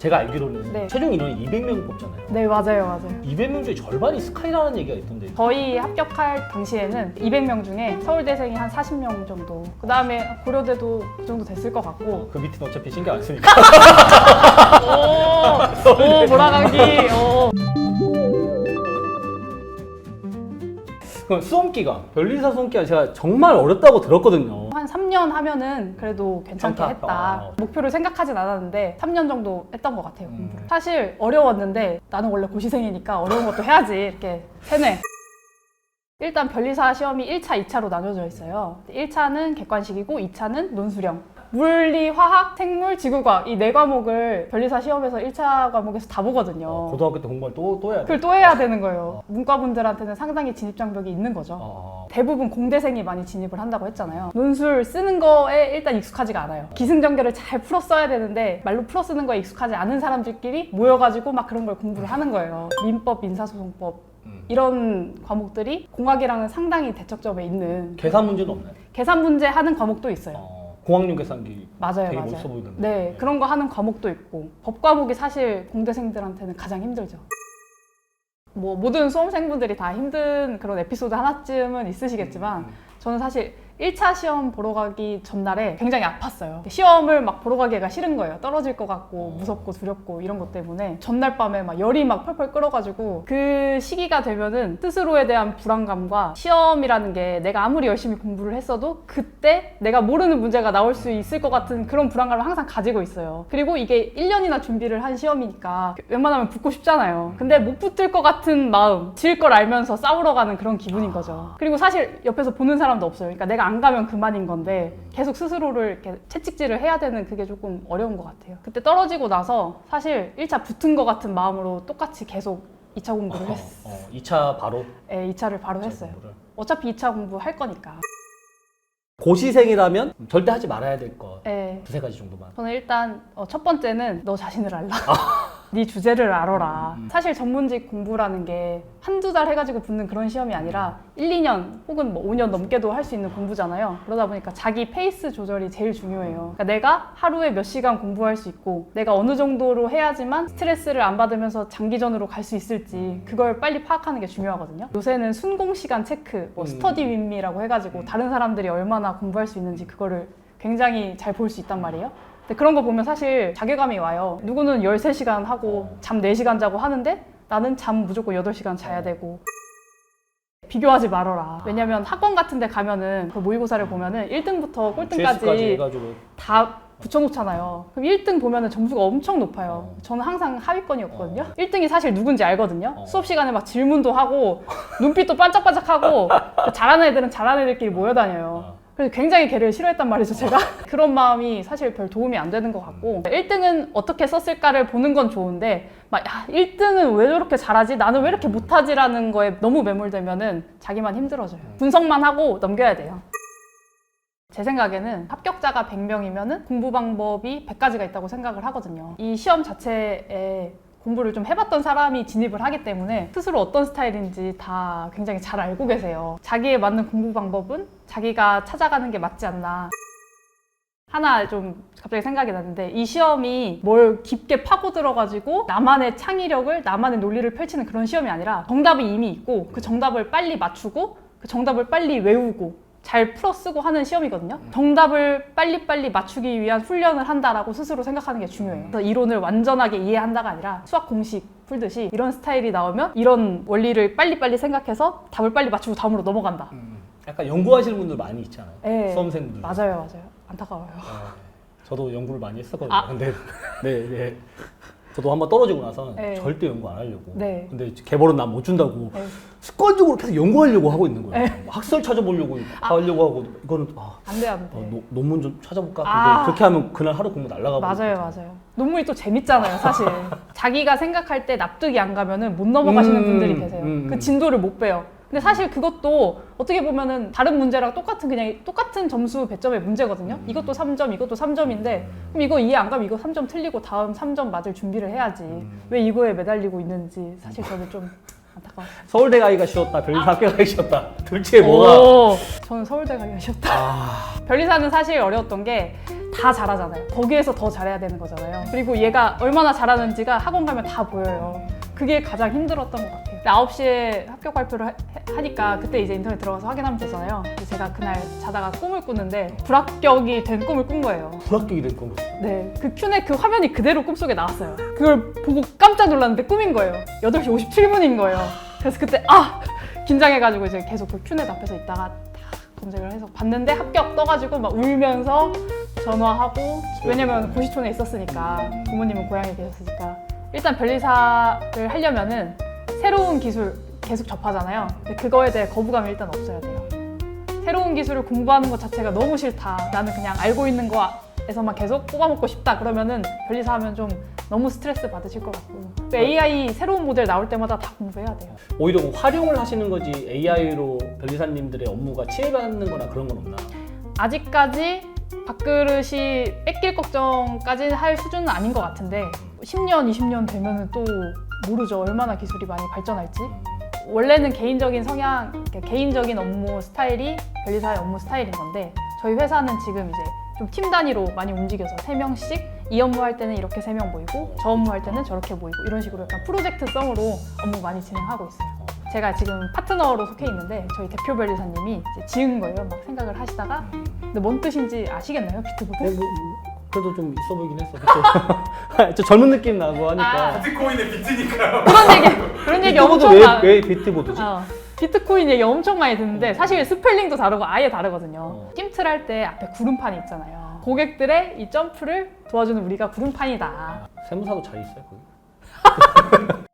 제가 알기로는 네. 최종 인원이 200명 뽑잖아요. 네, 맞아요. 200명 중에 절반이 스카이라는 얘기가 있던데. 저희 합격할 당시에는 200명 중에 서울대생이 한 40명 정도, 그 다음에 고려대도 그 정도 됐을 것 같고. 그 밑은 어차피 신경 안 쓰니까. 오, 몰아가기. 그럼 수험기가, 변리사 수험기가 제가 정말 어렵다고 들었거든요. 한 3년 하면은 그래도 괜찮게 괜찮다. 했다. 목표를 생각하진 않았는데 3년 정도 했던 것 같아요, 공부를. 사실 어려웠는데 나는 원래 고시생이니까 어려운 것도 해야지 이렇게 세뇌. 일단 변리사 시험이 1차, 2차로 나눠져 있어요. 1차는 객관식이고 2차는 논술형. 물리, 화학, 생물, 지구과학 이 4과목을 변리사 시험에서 1차 과목에서 다 보거든요. 고등학교 때 공부를 또 해야 돼. 그걸 또 해야 되는 거예요. 문과분들한테는 상당히 진입장벽이 있는 거죠. 대부분 공대생이 많이 진입을 한다고 했잖아요. 논술 쓰는 거에 일단 익숙하지가 않아요. 기승전결을 잘 풀어 써야 되는데 말로 풀어 쓰는 거에 익숙하지 않은 사람들끼리 모여가지고 막 그런 걸 공부를 하는 거예요. 민법, 민사소송법 이런 과목들이 공학이랑은 상당히 대척점에 있는. 계산 문제는 없나요? 계산 문제 하는 과목도 있어요. 공학용 계산기 맞아요, 되게 맞아요. 멋있어 보이던데. 네, 그런 거 하는 과목도 있고. 법 과목이 사실 공대생들한테는 가장 힘들죠. 뭐 모든 수험생분들이 다 힘든 그런 에피소드 하나쯤은 있으시겠지만 저는 사실 1차 시험 보러 가기 전날에 굉장히 아팠어요. 시험을 막 보러 가기가 싫은 거예요. 떨어질 것 같고 무섭고 두렵고 이런 것 때문에 전날 밤에 막 열이 막 펄펄 끓어가지고 그 시기가 되면은 스스로에 대한 불안감과 시험이라는 게 내가 아무리 열심히 공부를 했어도 그때 내가 모르는 문제가 나올 수 있을 것 같은 그런 불안감을 항상 가지고 있어요. 그리고 이게 1년이나 준비를 한 시험이니까 웬만하면 붙고 싶잖아요. 근데 못 붙을 것 같은 마음, 질 걸 알면서 싸우러 가는 그런 기분인 거죠. 그리고 사실 옆에서 보는 사람도 없어요. 그러니까 내가 안 가면 그만인 건데 계속 스스로를 이렇게 채찍질을 해야 되는 그게 조금 어려운 것 같아요. 그때 떨어지고 나서 사실 1차 붙은 것 같은 마음으로 똑같이 계속 2차 공부를 했어요. 2차 바로? 네, 2차를 바로 했어요. 공부를. 어차피 2차 공부 할 거니까. 고시생이라면 절대 하지 말아야 될 것 네. 두세 가지 정도만. 저는 일단 첫 번째는 너 자신을 알라. 네 주제를 알아라. 사실 전문직 공부라는 게 한두 달 해가지고 붙는 그런 시험이 아니라 1, 2년 혹은 뭐 5년 넘게도 할 수 있는 공부잖아요. 그러다 보니까 자기 페이스 조절이 제일 중요해요. 그러니까 내가 하루에 몇 시간 공부할 수 있고 내가 어느 정도로 해야지만 스트레스를 안 받으면서 장기전으로 갈 수 있을지 그걸 빨리 파악하는 게 중요하거든요. 요새는 순공 시간 체크, 뭐 스터디 윈미라고 해가지고 다른 사람들이 얼마나 공부할 수 있는지 그거를 굉장히 잘 볼 수 있단 말이에요. 근데 그런 거 보면 사실 자괴감이 와요. 누구는 13시간 하고 잠 4시간 자고 하는데 나는 잠 무조건 8시간 자야 되고. 비교하지 말아라. 왜냐면 학원 같은 데 가면은 그 모의고사를 보면은 1등부터 꼴등까지 다 붙여놓잖아요. 그럼 1등 보면은 점수가 엄청 높아요. 저는 항상 하위권이었거든요. 1등이 사실 누군지 알거든요. 수업 시간에 막 질문도 하고 눈빛도 반짝반짝하고 잘하는 애들은 잘하는 애들끼리 모여다녀요. 그래서 굉장히 걔를 싫어했단 말이죠, 제가. 그런 마음이 사실 별 도움이 안 되는 것 같고 1등은 어떻게 썼을까를 보는 건 좋은데 막 1등은 왜 저렇게 잘하지? 나는 왜 이렇게 못하지? 라는 거에 너무 매몰되면은 자기만 힘들어져요. 분석만 하고 넘겨야 돼요. 제 생각에는 합격자가 100명이면은 공부 방법이 100가지가 있다고 생각을 하거든요. 이 시험 자체에 공부를 좀 해봤던 사람이 진입을 하기 때문에 스스로 어떤 스타일인지 다 굉장히 잘 알고 계세요. 자기에 맞는 공부 방법은 자기가 찾아가는 게 맞지 않나. 하나 좀 갑자기 생각이 났는데 이 시험이 뭘 깊게 파고들어가지고 나만의 창의력을, 나만의 논리를 펼치는 그런 시험이 아니라 정답이 이미 있고 그 정답을 빨리 맞추고 그 정답을 빨리 외우고 잘 풀어 쓰고 하는 시험이거든요. 정답을 빨리빨리 맞추기 위한 훈련을 한다라고 스스로 생각하는 게 중요해요. 그래서 이론을 완전하게 이해한다가 아니라 수학 공식 풀듯이 이런 스타일이 나오면 이런 원리를 빨리빨리 생각해서 답을 빨리 맞추고 다음으로 넘어간다. 약간 연구하시는 분들 많이 있잖아요. 네. 수험생분들. 맞아요. 안타까워요. 저도 연구를 많이 했었거든요. 근데 네. 저도 한번 떨어지고 나서 네. 절대 연구 안 하려고. 네. 근데 개벌은 난 못 준다고 네. 습관적으로 계속 연구하려고 하고 있는 거예요. 네. 학설 찾아보려고 하려고 하고 이거는 안 돼. 논문 좀 찾아볼까? 근데 그렇게 하면 그날 하루 공부 날라가고. 맞아요. 논문이 또 재밌잖아요, 사실. 자기가 생각할 때 납득이 안 가면은 못 넘어가시는 분들이 계세요. 그 진도를 못 빼요. 근데 사실 그것도 어떻게 보면은 다른 문제랑 똑같은 점수 배점의 문제거든요. 이것도 3점, 이것도 3점인데 그럼 이거 이해 안 가면 이거 3점 틀리고 다음 3점 맞을 준비를 해야지. 왜 이거에 매달리고 있는지 사실 저는 좀 안타까웠어요. 서울대 가기가 쉬웠다, 변리사 학교 가기 쉬웠다. 둘 중에 뭐가? 오, 저는 서울대 가기가 쉬웠다. 아, 변리사는 사실 어려웠던 게 다 잘하잖아요. 거기에서 더 잘해야 되는 거잖아요. 그리고 얘가 얼마나 잘하는지가 학원 가면 다 보여요. 그게 가장 힘들었던 것 같아요. 9시에 합격 발표를 하니까 그때 이제 인터넷 들어가서 확인하면 되잖아요. 근데 제가 그날 자다가 꿈을 꾸는데 불합격이 된 꿈을 꾼 거예요. 불합격이 된 꿈. 네, 그 큐넷 그 화면이 그대로 꿈속에 나왔어요. 그걸 보고 깜짝 놀랐는데 꿈인 거예요. 8시 57분인 거예요. 그래서 그때 긴장해가지고 이제 계속 그 큐넷 앞에서 있다가 검색을 해서 봤는데 합격 떠가지고 막 울면서 전화하고, 왜냐면 고시촌에 있었으니까, 부모님은 고향에 계셨으니까. 일단 변리사를 하려면은 새로운 기술 계속 접하잖아요. 근데 그거에 대해 거부감이 일단 없어야 돼요. 새로운 기술을 공부하는 것 자체가 너무 싫다, 나는 그냥 알고 있는 거에서만 계속 뽑아먹고 싶다, 그러면은 변리사 하면 좀 너무 스트레스 받으실 것 같고, AI 새로운 모델 나올 때마다 다 공부해야 돼요. 오히려 활용을 하시는 거지 AI로 변리사님들의 업무가 침해받는 거나 그런 건 없나? 아직까지 밥그릇이 뺏길 걱정까지 할 수준은 아닌 것 같은데 10년, 20년 되면은 또 모르죠. 얼마나 기술이 많이 발전할지. 원래는 개인적인 성향, 개인적인 업무 스타일이 변리사의 업무 스타일인 건데, 저희 회사는 지금 이제 좀 팀 단위로 많이 움직여서 3명씩 이 업무 할 때는 이렇게 3명 모이고 저 업무 할 때는 저렇게 모이고 이런 식으로 약간 프로젝트성으로 업무 많이 진행하고 있어요. 제가 지금 파트너로 속해 있는데 저희 대표 변리사님이 이제 지은 거예요. 막 생각을 하시다가. 근데 뭔 뜻인지 아시겠나요? 비트보드? 네, 그래도 좀 있어 보이긴 했어. 저 젊은 느낌 나고 하니까. 비트코인의 비트니까요. 그런 얘기 엄청 왜 비트보드지? 비트코인 얘기 엄청 많이 듣는데 사실 스펠링도 다르고 아예 다르거든요. 팀틀 할 때 앞에 구름판이 있잖아요. 고객들의 이 점프를 도와주는 우리가 구름판이다. 세무사도 잘 있어요, 거기?